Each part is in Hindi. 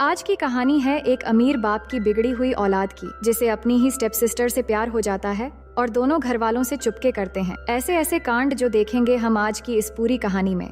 आज की कहानी है एक अमीर बाप की बिगड़ी हुई औलाद की, जिसे अपनी ही स्टेप सिस्टर से प्यार हो जाता है और दोनों घर वालों से चुपके करते हैं ऐसे ऐसे कांड जो देखेंगे हम आज की इस पूरी कहानी में।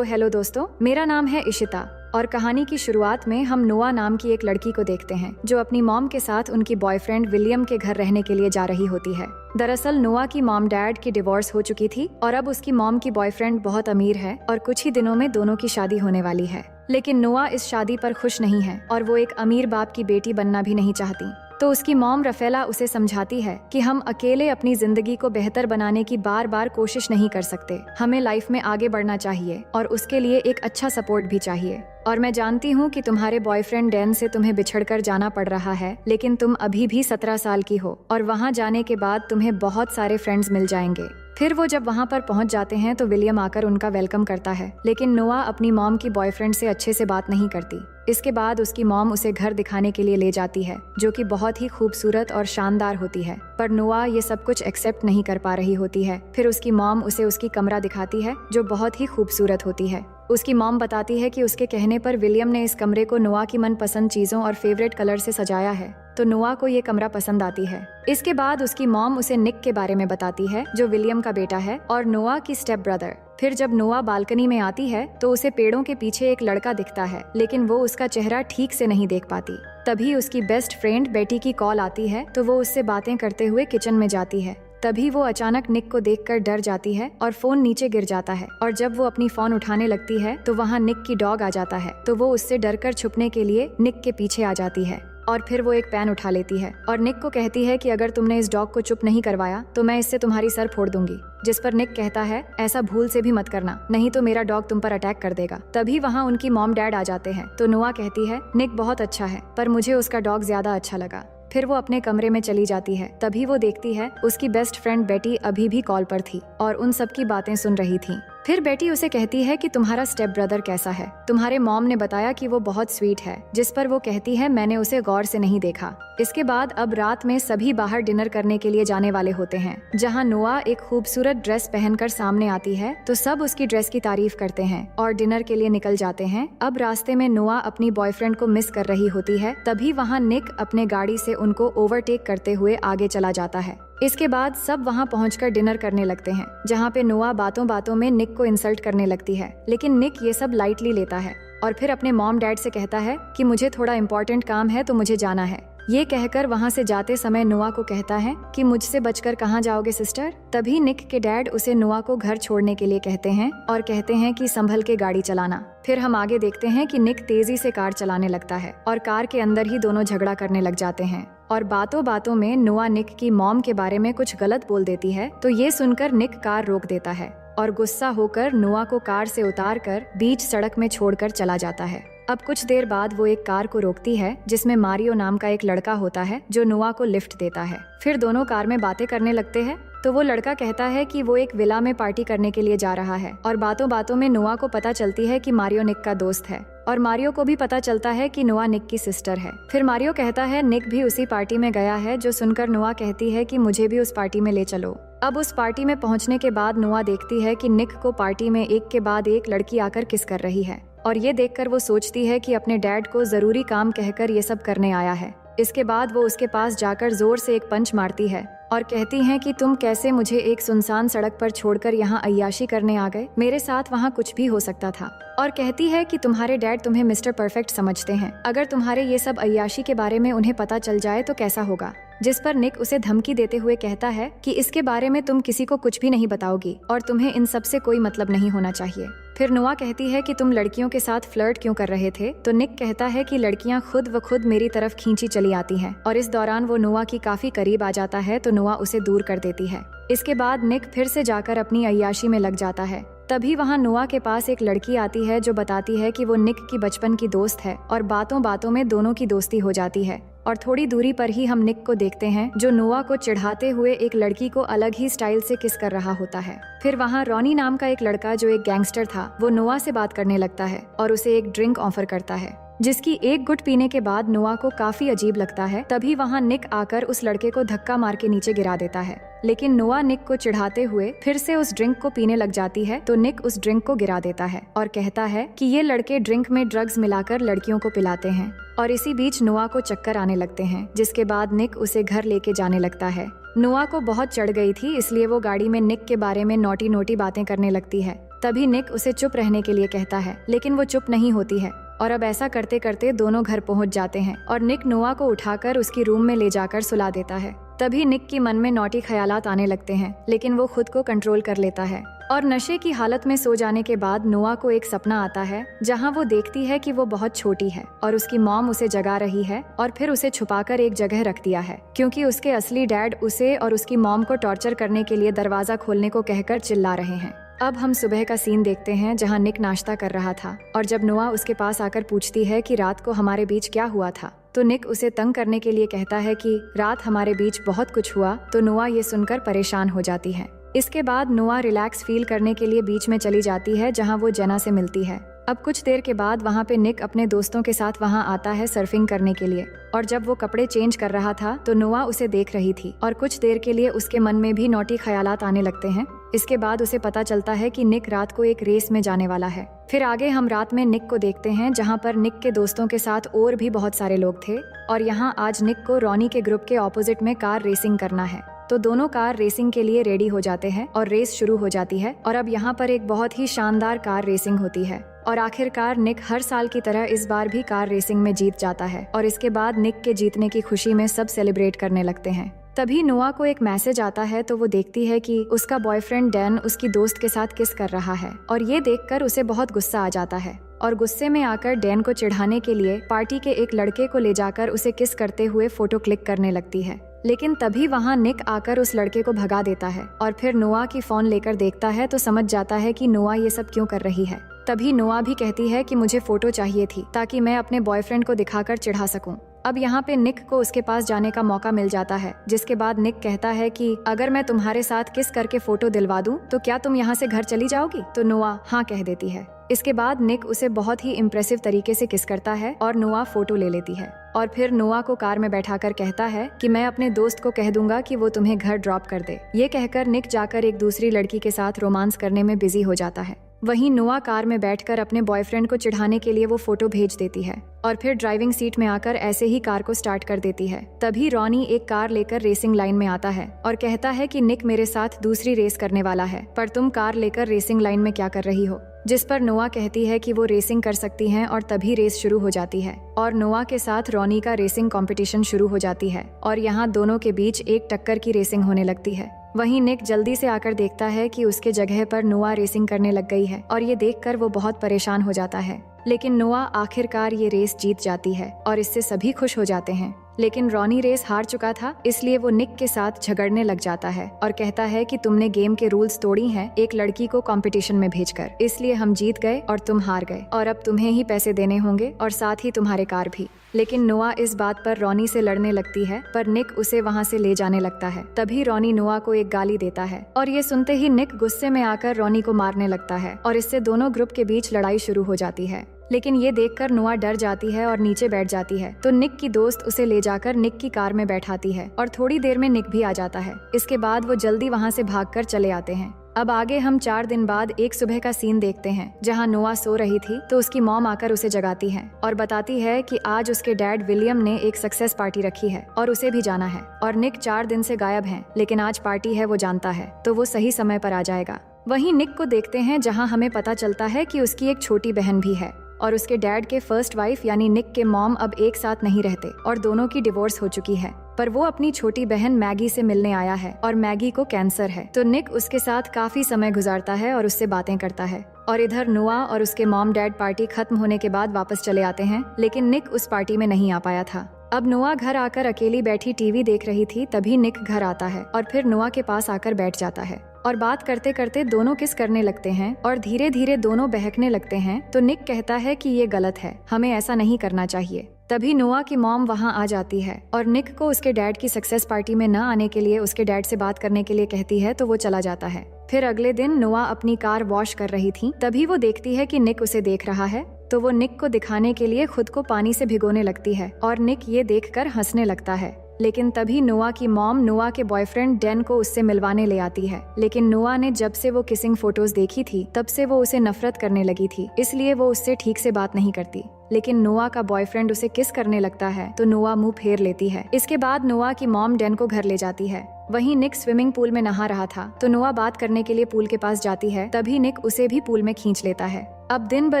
हेलो दोस्तों, मेरा नाम है इशिता और कहानी की शुरुआत में हम नोआ नाम की एक लड़की को देखते हैं जो अपनी मॉम के साथ उनकी बॉयफ्रेंड विलियम के घर रहने के लिए जा रही होती है। दरअसल नोआ की मॉम डैड की डिवोर्स हो चुकी थी और अब उसकी मॉम की बॉयफ्रेंड बहुत अमीर है और कुछ ही दिनों में दोनों की शादी होने वाली है। लेकिन नोआ इस शादी पर खुश नहीं है और वो एक अमीर बाप की बेटी बनना भी नहीं चाहती। तो उसकी मॉम रफेला उसे समझाती है कि हम अकेले अपनी जिंदगी को बेहतर बनाने की बार बार कोशिश नहीं कर सकते, हमें लाइफ में आगे बढ़ना चाहिए और उसके लिए एक अच्छा सपोर्ट भी चाहिए। और मैं जानती हूँ कि तुम्हारे बॉयफ्रेंड डैन से तुम्हें बिछड़कर जाना पड़ रहा है, लेकिन तुम अभी भी 17 साल की हो और वहाँ जाने के बाद तुम्हें बहुत सारे फ्रेंड्स मिल जाएंगे। फिर वो जब वहाँ पर पहुँच जाते हैं तो विलियम आकर उनका वेलकम करता है, लेकिन नोआ अपनी मॉम की बॉयफ्रेंड से अच्छे से बात नहीं करती। इसके बाद उसकी मॉम उसे घर दिखाने के लिए ले जाती है जो कि बहुत ही खूबसूरत और शानदार होती है, पर नोआ ये सब कुछ एक्सेप्ट नहीं कर पा रही होती है। फिर उसकी मॉम उसे उसकी कमरा दिखाती है जो बहुत ही खूबसूरत होती है। उसकी मॉम बताती है कि उसके कहने पर विलियम ने इस कमरे को नोआ की मनपसंद चीजों और फेवरेट कलर से सजाया है, तो नोआ को ये कमरा पसंद आती है। इसके बाद उसकी मॉम उसे निक के बारे में बताती है जो विलियम का बेटा है और नोआ की स्टेप ब्रदर। फिर जब नोआ बालकनी में आती है तो उसे पेड़ों के पीछे एक लड़का दिखता है, लेकिन वो उसका चेहरा ठीक से नहीं देख पाती। तभी उसकी बेस्ट फ्रेंड बेटी की कॉल आती है तो वो उससे बातें करते हुए किचन में जाती है। तभी वो अचानक निक को देखकर डर जाती है और फोन नीचे गिर जाता है, और जब वो अपनी फोन उठाने लगती है तो वहाँ निक की डॉग आ जाता है, तो वो उससे डरकर छुपने के लिए निक के पीछे आ जाती है। और फिर वो एक पेन उठा लेती है और निक को कहती है कि अगर तुमने इस डॉग को चुप नहीं करवाया तो मैं इससे तुम्हारी सर फोड़ दूंगी। जिस पर निक कहता है ऐसा भूल से भी मत करना, नहीं तो मेरा डॉग तुम पर अटैक कर देगा। तभी वहाँ उनकी मॉम डैड आ जाते हैं तो नोआ कहती है निक बहुत अच्छा है पर मुझे उसका डॉग ज्यादा अच्छा लगा। फिर वो अपने कमरे में चली जाती है। तभी वो देखती है उसकी बेस्ट फ्रेंड बेटी अभी भी कॉल पर थी और उन सब की बातें सुन रही थी। फिर बेटी उसे कहती है कि तुम्हारा स्टेप ब्रदर कैसा है, तुम्हारे मॉम ने बताया कि वो बहुत स्वीट है। जिस पर वो कहती है मैंने उसे गौर से नहीं देखा। इसके बाद अब रात में सभी बाहर डिनर करने के लिए जाने वाले होते हैं, जहाँ नोआ एक खूबसूरत ड्रेस पहनकर सामने आती है तो सब उसकी ड्रेस की तारीफ करते हैं और डिनर के लिए निकल जाते हैं। अब रास्ते में नोआ अपनी बॉयफ्रेंड को मिस कर रही होती है, तभी वहाँ निक अपने गाड़ी से उनको ओवरटेक करते हुए आगे चला जाता है। इसके बाद सब वहाँ पहुंचकर डिनर करने लगते हैं, जहाँ पे नोआ बातों बातों में निक को इंसल्ट करने लगती है, लेकिन निक ये सब लाइटली लेता है और फिर अपने मॉम डैड से कहता है कि मुझे थोड़ा इम्पोर्टेंट काम है तो मुझे जाना है। ये कहकर वहाँ से जाते समय नोआ को कहता है कि मुझसे बचकर कहाँ जाओगे सिस्टर। तभी निक के डैड उसे नोआ को घर छोड़ने के लिए कहते हैं और कहते हैं कि संभल के गाड़ी चलाना। फिर हम आगे देखते हैं कि निक तेजी से कार चलाने लगता है और कार के अंदर ही दोनों झगड़ा करने लग जाते हैं और बातों बातों में नोआ निक की मॉम के बारे में कुछ गलत बोल देती है, तो ये सुनकर निक कार रोक देता है और गुस्सा होकर नोआ को कार से उतारकर बीच सड़क में छोड़कर चला जाता है। अब कुछ देर बाद वो एक कार को रोकती है जिसमें मारियो नाम का एक लड़का होता है जो नोआ को लिफ्ट देता है। फिर दोनों कार में बातें करने लगते हैं तो वो लड़का कहता है कि वो एक विला में पार्टी करने के लिए जा रहा है और बातों बातों में नोआ को पता चलती है कि मारियो निक का दोस्त है और मारियो को भी पता चलता है कि नोआ निक की सिस्टर है। फिर मारियो कहता है निक भी उसी पार्टी में गया है, जो सुनकर नोआ कहती है कि मुझे भी उस पार्टी में ले चलो। अब उस पार्टी में पहुंचने के बाद नोआ देखती है कि निक को पार्टी में एक के बाद एक लड़की आकर किस कर रही है और ये देखकर वो सोचती है कि अपने डैड को जरूरी काम कहकर ये सब करने आया है। इसके बाद वो उसके पास जाकर जोर से एक पंच मारती है और कहती हैं कि तुम कैसे मुझे एक सुनसान सड़क पर छोड़कर यहाँ अय्याशी करने आ गए, मेरे साथ वहाँ कुछ भी हो सकता था। और कहती है कि तुम्हारे डैड तुम्हें मिस्टर परफेक्ट समझते हैं, अगर तुम्हारे ये सब अय्याशी के बारे में उन्हें पता चल जाए तो कैसा होगा। जिस पर निक उसे धमकी देते हुए कहता है कि इसके बारे में तुम किसी को कुछ भी नहीं बताओगी और तुम्हें इन सब से कोई मतलब नहीं होना चाहिए। फिर नोआ कहती है कि तुम लड़कियों के साथ फ्लर्ट क्यों कर रहे थे, तो निक कहता है कि लड़कियां खुद व खुद मेरी तरफ खींची चली आती हैं और इस दौरान वो नोआ की काफी करीब आ जाता है तो नोआ उसे दूर कर देती है। इसके बाद निक फिर से जाकर अपनी अय्याशी में लग जाता है। तभी वहाँ नोआ के पास एक लड़की आती है जो बताती है कि वो निक की बचपन की दोस्त है और बातों बातों में दोनों की दोस्ती हो जाती है। और थोड़ी दूरी पर ही हम निक को देखते हैं जो नोआ को चिढ़ाते हुए एक लड़की को अलग ही स्टाइल से किस कर रहा होता है। फिर वहाँ रॉनी नाम का एक लड़का जो एक गैंगस्टर था वो नोआ से बात करने लगता है और उसे एक ड्रिंक ऑफर करता है। जिसकी एक गुट पीने के बाद नोआ को काफी अजीब लगता है। तभी वहाँ निक आकर उस लड़के को धक्का मार के नीचे गिरा देता है, लेकिन नोआ निक को चिढ़ाते हुए फिर से उस ड्रिंक को पीने लग जाती है। तो निक उस ड्रिंक को गिरा देता है और कहता है कि ये लड़के ड्रिंक में ड्रग्स मिलाकर लड़कियों को पिलाते हैं। और इसी बीच नोआ को चक्कर आने लगते हैं, जिसके बाद निक उसे घर लेके जाने लगता है। नोआ को बहुत चढ़ गई थी, इसलिए वो गाड़ी में निक के बारे में नोटी नोटी बातें करने लगती है। तभी निक उसे चुप रहने के लिए कहता है, लेकिन वो चुप नहीं होती है। और अब ऐसा करते करते दोनों घर पहुंच जाते हैं और निक नोआ को उठाकर उसकी रूम में ले जाकर सुला देता है। तभी निक की मन में नौटी ख्यालात आने लगते हैं, लेकिन वो खुद को कंट्रोल कर लेता है। और नशे की हालत में सो जाने के बाद नोआ को एक सपना आता है, जहां वो देखती है कि वो बहुत छोटी है और उसकी मॉम उसे जगा रही है और फिर उसे छुपाकर एक जगह रख दिया है, क्योंकि उसके असली डैड उसे और उसकी मॉम को टॉर्चर करने के लिए दरवाजा खोलने को कहकर चिल्ला रहे हैं। अब हम सुबह का सीन देखते हैं, जहां निक नाश्ता कर रहा था और जब नोआ उसके पास आकर पूछती है कि रात को हमारे बीच क्या हुआ था, तो निक उसे तंग करने के लिए कहता है कि रात हमारे बीच बहुत कुछ हुआ। तो नोआ ये सुनकर परेशान हो जाती है। इसके बाद नोआ रिलैक्स फील करने के लिए बीच में चली जाती है, जहां वो जेना से मिलती है। अब कुछ देर के बाद वहाँ पे निक अपने दोस्तों के साथ वहाँ आता है सर्फिंग करने के लिए। और जब वो कपड़े चेंज कर रहा था तो नोआ उसे देख रही थी और कुछ देर के लिए उसके मन में भी नौटी ख्यालात आने लगते हैं। इसके बाद उसे पता चलता है कि निक रात को एक रेस में जाने वाला है। फिर आगे हम रात में निक को देखते हैं, जहाँ पर निक के दोस्तों के साथ और भी बहुत सारे लोग थे और यहाँ आज निक को रॉनी के ग्रुप के ऑपोजिट में कार रेसिंग करना है। तो दोनों कार रेसिंग के लिए रेडी हो जाते हैं और रेस शुरू हो जाती है। और अब यहाँ पर एक बहुत ही शानदार कार रेसिंग होती है और आखिरकार निक हर साल की तरह इस बार भी कार रेसिंग में जीत जाता है। और इसके बाद निक के जीतने की खुशी में सब सेलिब्रेट करने लगते हैं। तभी नोआ को एक मैसेज आता है, तो वो देखती है कि उसका बॉयफ्रेंड डैन उसकी दोस्त के साथ किस कर रहा है और ये देखकर उसे बहुत गुस्सा आ जाता है और गुस्से में आकर डैन को चिढ़ाने के लिए पार्टी के एक लड़के को ले जाकर उसे किस करते हुए फोटो क्लिक करने लगती है। लेकिन तभी वहाँ निक आकर उस लड़के को भगा देता है और फिर नोआ की फोन लेकर देखता है तो समझ जाता है कि नोआ ये सब क्यों कर रही है। तभी नोआ भी कहती है कि मुझे फोटो चाहिए थी ताकि मैं अपने बॉयफ्रेंड को दिखाकर चिढ़ा सकूं। अब यहाँ पे निक को उसके पास जाने का मौका मिल जाता है, जिसके बाद निक कहता है कि अगर मैं तुम्हारे साथ किस करके फोटो दिलवा दूं तो क्या तुम यहाँ से घर चली जाओगी? तो नोआ हाँ कह देती है। इसके बाद निक उसे बहुत ही इम्प्रेसिव तरीके से किस करता है और नोआ फोटो ले लेती है और फिर नोआ को कार में बैठाकर कहता है कि मैं अपने दोस्त को कह दूंगा कि वो तुम्हें घर ड्रॉप कर दे। ये कहकर निक जाकर एक दूसरी लड़की के साथ रोमांस करने में बिजी हो जाता है। वहीं नोआ कार में बैठकर अपने बॉयफ्रेंड को चिढ़ाने के लिए वो फोटो भेज देती है और फिर ड्राइविंग सीट में आकर ऐसे ही कार को स्टार्ट कर देती है। तभी रॉनी एक कार लेकर रेसिंग लाइन में आता है और कहता है कि निक मेरे साथ दूसरी रेस करने वाला है, पर तुम कार लेकर रेसिंग लाइन में क्या कर रही हो? जिस पर नोआ कहती है कि वो रेसिंग कर सकती हैं और तभी रेस शुरू हो जाती है और नोआ के साथ रॉनी का रेसिंग कंपटीशन शुरू हो जाती है और यहाँ दोनों के बीच एक टक्कर की रेसिंग होने लगती है। वहीं निक जल्दी से आकर देखता है कि उसके जगह पर नोआ रेसिंग करने लग गई है और ये देखकर वो बहुत परेशान हो जाता है। लेकिन नोआ आखिरकार ये रेस जीत जाती है और इससे सभी खुश हो जाते हैं। लेकिन रॉनी रेस हार चुका था, इसलिए वो निक के साथ झगड़ने लग जाता है और कहता है कि तुमने गेम के रूल्स तोड़ी हैं एक लड़की को कंपटीशन में भेजकर, इसलिए हम जीत गए और तुम हार गए और अब तुम्हें ही पैसे देने होंगे और साथ ही तुम्हारे कार भी। लेकिन नोआ इस बात पर रॉनी से लड़ने लगती है, पर निक उसे वहाँ से ले जाने लगता है। तभी रॉनी नोआ को एक गाली देता है और ये सुनते ही निक गुस्से में आकर रॉनी को मारने लगता है और इससे दोनों ग्रुप के बीच लड़ाई शुरू हो जाती है। लेकिन ये देखकर नोआ डर जाती है और नीचे बैठ जाती है। तो निक की दोस्त उसे ले जाकर निक की कार में बैठाती है और थोड़ी देर में निक भी आ जाता है। इसके बाद वो जल्दी वहाँ से भागकर चले आते हैं। अब आगे हम 4 दिन बाद एक सुबह का सीन देखते हैं, जहाँ नोआ सो रही थी तो उसकी मॉम आकर उसे जगाती है और बताती है कि आज उसके डैड विलियम ने एक सक्सेस पार्टी रखी है और उसे भी जाना है और निक 4 दिन से गायब है, लेकिन आज पार्टी है वो जानता है तो वो सही समय पर आ जाएगा। वहीं निक को देखते हैं, जहाँ हमें पता चलता है कि उसकी एक छोटी बहन भी है और उसके डैड के फर्स्ट वाइफ यानी निक के मॉम अब एक साथ नहीं रहते और दोनों की डिवोर्स हो चुकी है। पर वो अपनी छोटी बहन मैगी से मिलने आया है और मैगी को कैंसर है, तो निक उसके साथ काफी समय गुजारता है और उससे बातें करता है। और इधर नोआ और उसके मॉम डैड पार्टी खत्म होने के बाद वापस चले आते हैं, लेकिन निक उस पार्टी में नहीं आ पाया था। अब नोआ घर आकर अकेली बैठी टीवी देख रही थी, तभी निक घर आता है और फिर नोआ के पास आकर बैठ जाता है और बात करते करते दोनों किस करने लगते हैं और धीरे धीरे दोनों बहकने लगते हैं। तो निक कहता है कि ये गलत है, हमें ऐसा नहीं करना चाहिए। तभी नोआ की मॉम वहाँ आ जाती है और निक को उसके डैड की सक्सेस पार्टी में न आने के लिए उसके डैड से बात करने के लिए कहती है, तो वो चला जाता है। फिर अगले दिन नोआ अपनी कार वॉश कर रही थी, तभी वो देखती है कि निक उसे देख रहा है तो वो निक को दिखाने के लिए खुद को पानी से भिगोने लगती है और निक ये देखकर हंसने लगता है। लेकिन तभी नोआ की मॉम नोआ के बॉयफ्रेंड डैन को उससे मिलवाने ले आती है। लेकिन नोआ ने जब से वो किसिंग फोटोज देखी थी तब से वो उसे नफरत करने लगी थी, इसलिए वो उससे ठीक से बात नहीं करती। लेकिन नोआ का बॉयफ्रेंड उसे किस करने लगता है तो नोआ मुंह फेर लेती है। इसके बाद नोआ की मॉम डैन को घर ले जाती है। वहीं निक स्विमिंग पूल में नहा रहा था तो नोआ बात करने के लिए पूल के पास जाती है, तभी निक उसे भी पूल में खींच लेता है। अब दिन ब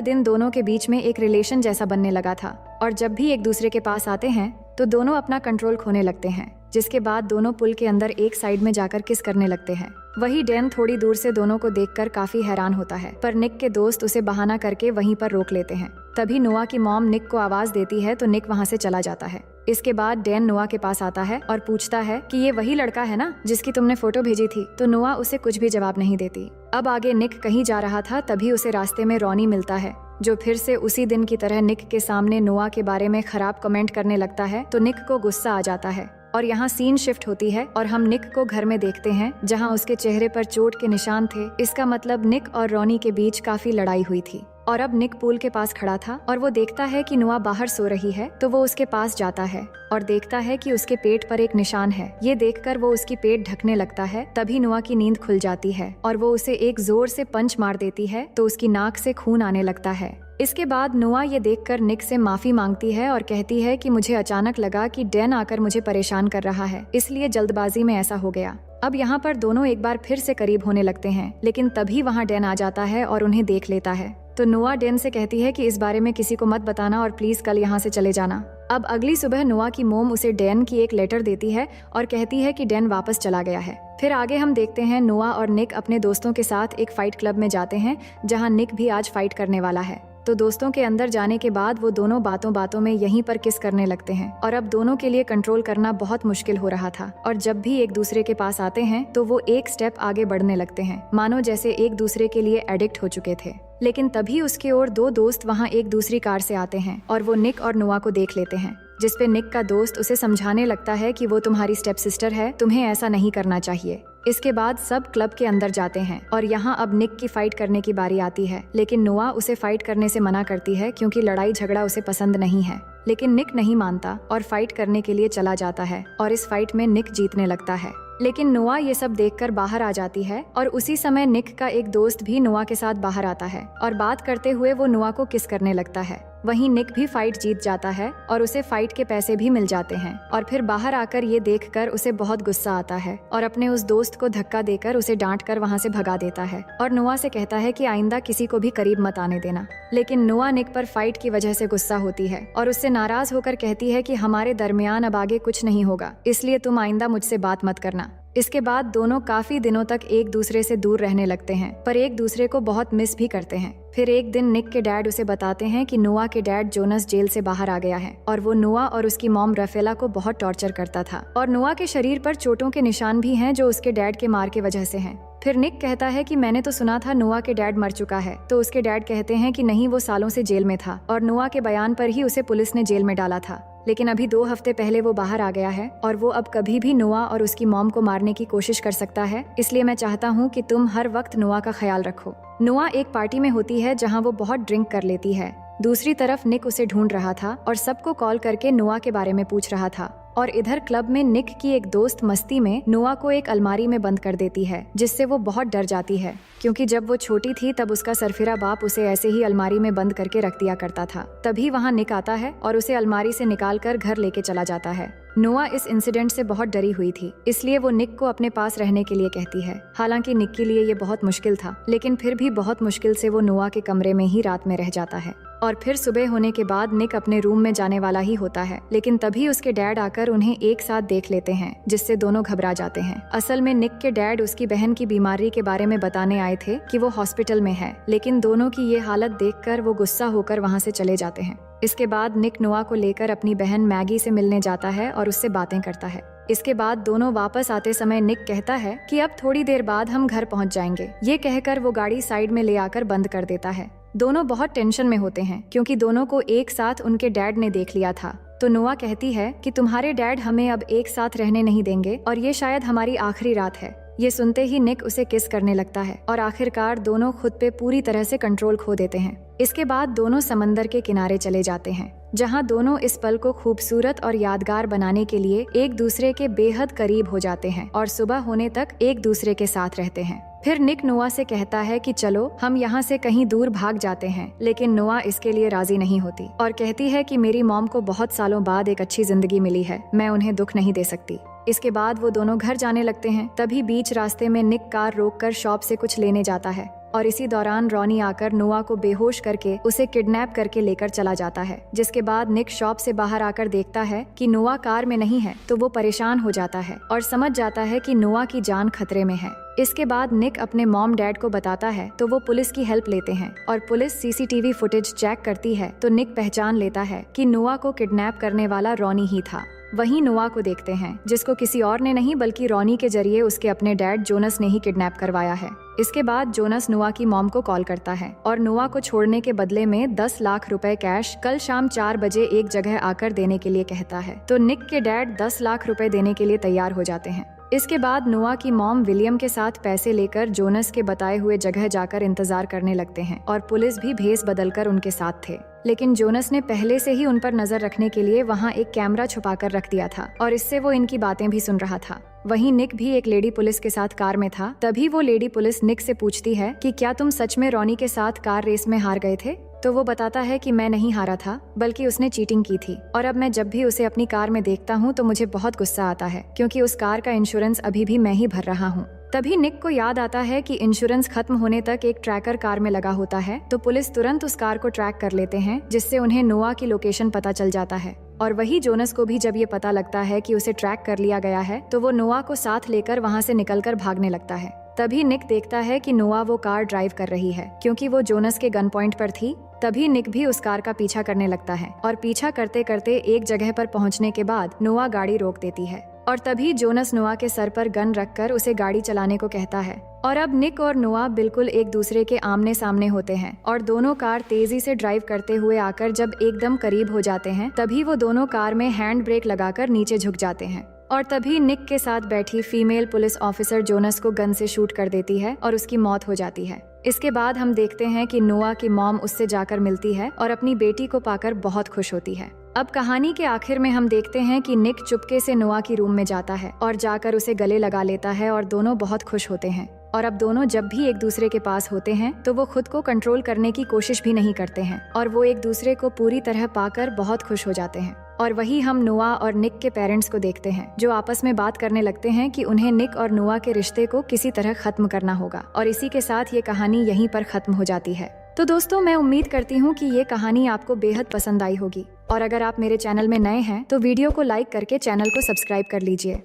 दिन दोनों के बीच में एक रिलेशन जैसा बनने लगा था और जब भी एक दूसरे के पास आते हैं तो दोनों अपना कंट्रोल खोने लगते हैं, जिसके बाद दोनों पुल के अंदर एक साइड में जाकर किस करने लगते हैं। वही डैन थोड़ी दूर से दोनों को देखकर काफी हैरान होता है, पर निक के दोस्त उसे बहाना करके वहीं पर रोक लेते हैं। तभी नोआ की मॉम निक को आवाज देती है तो निक वहाँ से चला जाता है। इसके बाद डैन नोआ के पास आता है और पूछता है कि ये वही लड़का है ना जिसकी तुमने फोटो भेजी थी, तो नोआ उसे कुछ भी जवाब नहीं देती। अब आगे निक कहीं जा रहा था, तभी उसे रास्ते में रॉनी मिलता है, जो फिर से उसी दिन की तरह निक के सामने नोआ के बारे में खराब कमेंट करने लगता है। तो निक को गुस्सा आ जाता है और यहाँ सीन शिफ्ट होती है और हम निक को घर में देखते हैं जहाँ उसके चेहरे पर चोट के निशान थे। इसका मतलब निक और रॉनी के बीच काफी लड़ाई हुई थी और अब निक पूल के पास खड़ा था और वो देखता है कि नोआ बाहर सो रही है, तो वो उसके पास जाता है और देखता है कि उसके पेट पर एक निशान है। ये देखकर वो उसकी पेट ढकने लगता है। तभी नोआ की नींद खुल जाती है और वो उसे एक जोर से पंच मार देती है तो उसकी नाक से खून आने लगता है। इसके बाद नोआ ये देखकर निक से माफी मांगती है और कहती है कि मुझे अचानक लगा कि डैन आकर मुझे परेशान कर रहा है, इसलिए जल्दबाजी में ऐसा हो गया। अब यहाँ पर दोनों एक बार फिर से करीब होने लगते हैं, लेकिन तभी वहाँ डैन आ जाता है और उन्हें देख लेता है। तो नोआ डैन से कहती है कि इस बारे में किसी को मत बताना और प्लीज कल यहाँ से चले जाना। अब अगली सुबह नोआ की मोम उसे डैन की एक लेटर देती है और कहती है कि डैन वापस चला गया है। फिर आगे हम देखते हैं नोआ और निक अपने दोस्तों के साथ एक फाइट क्लब में जाते हैं, जहाँ निक भी आज फाइट करने वाला है। तो दोस्तों के अंदर जाने के बाद वो दोनों बातों बातों में यहीं पर किस करने लगते हैं और अब दोनों के लिए कंट्रोल करना बहुत मुश्किल हो रहा था और जब भी एक दूसरे के पास आते हैं तो वो एक स्टेप आगे बढ़ने लगते हैं, मानो जैसे एक दूसरे के लिए एडिक्ट हो चुके थे। लेकिन तभी उसके और दो दोस्त वहाँ एक दूसरी कार से आते हैं और वो निक और नोआ को देख लेते हैं, जिसपे निक का दोस्त उसे समझाने लगता है कि वो तुम्हारी स्टेप सिस्टर है, तुम्हें ऐसा नहीं करना चाहिए। इसके बाद सब क्लब के अंदर जाते हैं और यहाँ अब निक की फाइट करने की बारी आती है, लेकिन नोआ उसे फाइट करने से मना करती है क्योंकि लड़ाई झगड़ा उसे पसंद नहीं है। लेकिन निक नहीं मानता और फाइट करने के लिए चला जाता है और इस फाइट में निक जीतने लगता है। लेकिन नोआ ये सब देखकर बाहर आ जाती है और उसी समय निक का एक दोस्त भी नोआ के साथ बाहर आता है और बात करते हुए वो नोआ को किस करने लगता है। वहीं निक भी फाइट जीत जाता है और उसे फाइट के पैसे भी मिल जाते हैं और फिर बाहर आकर ये देखकर उसे बहुत गुस्सा आता है और अपने उस दोस्त को धक्का देकर उसे डांट कर वहाँ से भगा देता है और नोआ से कहता है कि आइंदा किसी को भी करीब मत आने देना। लेकिन नोआ निक पर फाइट की वजह से गुस्सा होती है और उससे नाराज होकर कहती है कि हमारे दरमियान अब आगे कुछ नहीं होगा, इसलिए तुम आइंदा मुझसे बात मत करना। इसके बाद दोनों काफी दिनों तक एक दूसरे से दूर रहने लगते हैं, पर एक दूसरे को बहुत मिस भी करते हैं। फिर एक दिन निक के डैड उसे बताते हैं कि नोआ के डैड जोनस जेल से बाहर आ गया है और वो नोआ और उसकी मॉम रफेला को बहुत टॉर्चर करता था और नोआ के शरीर पर चोटों के निशान भी हैं जो उसके डैड के मार के वजह से हैं। फिर निक कहता है कि मैंने तो सुना था नोआ के डैड मर चुका है, तो उसके डैड कहते हैं कि नहीं, वो सालों से जेल में था और नोआ के बयान पर ही उसे पुलिस ने जेल में डाला था। लेकिन अभी 2 हफ्ते पहले वो बाहर आ गया है और वो अब कभी भी नोआ और उसकी मॉम को मारने की कोशिश कर सकता है, इसलिए मैं चाहता हूँ कि तुम हर वक्त नोआ का ख्याल रखो। नोआ एक पार्टी में होती है जहाँ वो बहुत ड्रिंक कर लेती है। दूसरी तरफ निक उसे ढूंढ रहा था और सबको कॉल करके नोआ के बारे में पूछ रहा था और इधर क्लब में निक की एक दोस्त मस्ती में नोआ को एक अलमारी में बंद कर देती है, जिससे वो बहुत डर जाती है क्योंकि जब वो छोटी थी तब उसका सरफिरा बाप उसे ऐसे ही अलमारी में बंद करके रख दिया करता था। तभी वहाँ निक आता है और उसे अलमारी से निकाल कर घर लेके चला जाता है। नोआ इस इंसिडेंट से बहुत डरी हुई थी, इसलिए वो निक को अपने पास रहने के लिए कहती है। हालांकि निक के लिए ये बहुत मुश्किल था, लेकिन फिर भी बहुत मुश्किल से वो नोआ के कमरे में ही रात में रह जाता है और फिर सुबह होने के बाद निक अपने रूम में जाने वाला ही होता है, लेकिन तभी उसके डैड आकर उन्हें एक साथ देख लेते हैं, जिससे दोनों घबरा जाते हैं। असल में निक के डैड उसकी बहन की बीमारी के बारे में बताने आए थे कि वो हॉस्पिटल में है, लेकिन दोनों की ये हालत देखकर वो गुस्सा होकर वहाँ से चले जाते हैं। इसके बाद निक नोआ को लेकर अपनी बहन मैगी से मिलने जाता है और उससे बातें करता है। इसके बाद दोनों वापस आते समय निक कहता है कि अब थोड़ी देर बाद हम घर पहुंच जाएंगे। ये कहकर वो गाड़ी साइड में ले आकर बंद कर देता है। दोनों बहुत टेंशन में होते हैं क्योंकि दोनों को एक साथ उनके डैड ने देख लिया था। तो नोआ कहती है कि तुम्हारे डैड हमें अब एक साथ रहने नहीं देंगे और ये शायद हमारी आखिरी रात है। ये सुनते ही निक उसे किस करने लगता है और आखिरकार दोनों खुद पे पूरी तरह से कंट्रोल खो देते हैं। इसके बाद दोनों समंदर के किनारे चले जाते हैं, जहां दोनों इस पल को खूबसूरत और यादगार बनाने के लिए एक दूसरे के बेहद करीब हो जाते हैं और सुबह होने तक एक दूसरे के साथ रहते हैं। फिर निक नोआ से कहता है कि चलो हम यहाँ से कहीं दूर भाग जाते हैं, लेकिन नोआ इसके लिए राजी नहीं होती और कहती है कि मेरी मॉम को बहुत सालों बाद एक अच्छी जिंदगी मिली है, मैं उन्हें दुख नहीं दे सकती। इसके बाद वो दोनों घर जाने लगते हैं। तभी बीच रास्ते में निक कार रोककर शॉप से कुछ लेने जाता है और इसी दौरान रॉनी आकर नोआ को बेहोश करके उसे किडनैप करके लेकर चला जाता है। जिसके बाद निक शॉप से बाहर आकर देखता है कि नोआ कार में नहीं है, तो वो परेशान हो जाता है और समझ जाता है कि नोआ की जान खतरे में है। इसके बाद निक अपने मॉम डैड को बताता है, तो वो पुलिस की हेल्प लेते हैं और पुलिस सीसीटीवी फुटेज चेक करती है, तो निक पहचान लेता है कि नोआ को किडनैप करने वाला रॉनी ही था। वहीं नोआ को देखते हैं, जिसको किसी और ने नहीं बल्कि रॉनी के जरिए उसके अपने डैड जोनस ने ही किडनैप करवाया है। इसके बाद जोनस नोआ की मॉम को कॉल करता है और नोआ को छोड़ने के बदले में 10 लाख रुपए कैश कल शाम 4 बजे एक जगह आकर देने के लिए कहता है। तो निक के डैड 10 लाख रुपए देने के लिए तैयार हो जाते हैं। इसके बाद नोआ की मॉम विलियम के साथ पैसे लेकर जोनस के बताए हुए जगह जाकर इंतजार करने लगते हैं और पुलिस भी भेस बदलकर उनके साथ थे। लेकिन जोनस ने पहले से ही उन पर नजर रखने के लिए वहां एक कैमरा छुपाकर रख दिया था और इससे वो इनकी बातें भी सुन रहा था। वहीं निक भी एक लेडी पुलिस के साथ कार में था। तभी वो लेडी पुलिस निक से पूछती है कि क्या तुम सच में रॉनी के साथ कार रेस में हार गए थे? तो वो बताता है कि मैं नहीं हारा था, बल्कि उसने चीटिंग की थी और अब मैं जब भी उसे अपनी कार में देखता हूँ तो मुझे बहुत गुस्सा आता है, क्योंकि उस कार का इंश्योरेंस अभी भी मैं ही भर रहा हूँ। तभी निक को याद आता है कि इंश्योरेंस खत्म होने तक एक ट्रैकर कार में लगा होता है, तो पुलिस तुरंत उस कार को ट्रैक कर लेते हैं, जिससे उन्हें नोआ की लोकेशन पता चल जाता है। और वही जोनस को भी जब ये पता लगता है कि उसे ट्रैक कर लिया गया है, तो वो नोआ को साथ लेकर वहाँ से निकलकर भागने लगता है। तभी निक देखता है कि नोआ वो कार ड्राइव कर रही है, क्योंकि वो जोनस के गन पॉइंट पर थी। तभी निक भी उस कार का पीछा करने लगता है और पीछा करते करते एक जगह पर पहुंचने के बाद नोआ गाड़ी रोक देती है और तभी जोनस नोआ के सर पर गन रखकर उसे गाड़ी चलाने को कहता है। और अब निक और नोआ बिल्कुल एक दूसरे के आमने सामने होते हैं और दोनों कार तेजी से ड्राइव करते हुए आकर जब एकदम करीब हो जाते हैं, तभी वो दोनों कार में हैंड ब्रेक लगाकर नीचे झुक जाते हैं और तभी निक के साथ बैठी फीमेल पुलिस ऑफिसर जोनस को गन से शूट कर देती है और उसकी मौत हो जाती है। इसके बाद हम देखते हैं कि नोआ की मॉम उससे जाकर मिलती है और अपनी बेटी को पाकर बहुत खुश होती है। अब कहानी के आखिर में हम देखते हैं कि निक चुपके से नोआ की रूम में जाता है और जाकर उसे गले लगा लेता है और दोनों बहुत खुश होते हैं। और अब दोनों जब भी एक दूसरे के पास होते हैं तो वो खुद को कंट्रोल करने की कोशिश भी नहीं करते हैं और वो एक दूसरे को पूरी तरह पाकर बहुत खुश हो जाते हैं। और वही हम नोआ और निक के पेरेंट्स को देखते हैं, जो आपस में बात करने लगते हैं कि उन्हें निक और नोआ के रिश्ते को किसी तरह खत्म करना होगा। और इसी के साथ ये कहानी यहीं पर खत्म हो जाती है। तो दोस्तों, मैं उम्मीद करती हूँ कि ये कहानी आपको बेहद पसंद आई होगी और अगर आप मेरे चैनल में नए हैं तो वीडियो को लाइक करके चैनल को सब्सक्राइब कर लीजिए।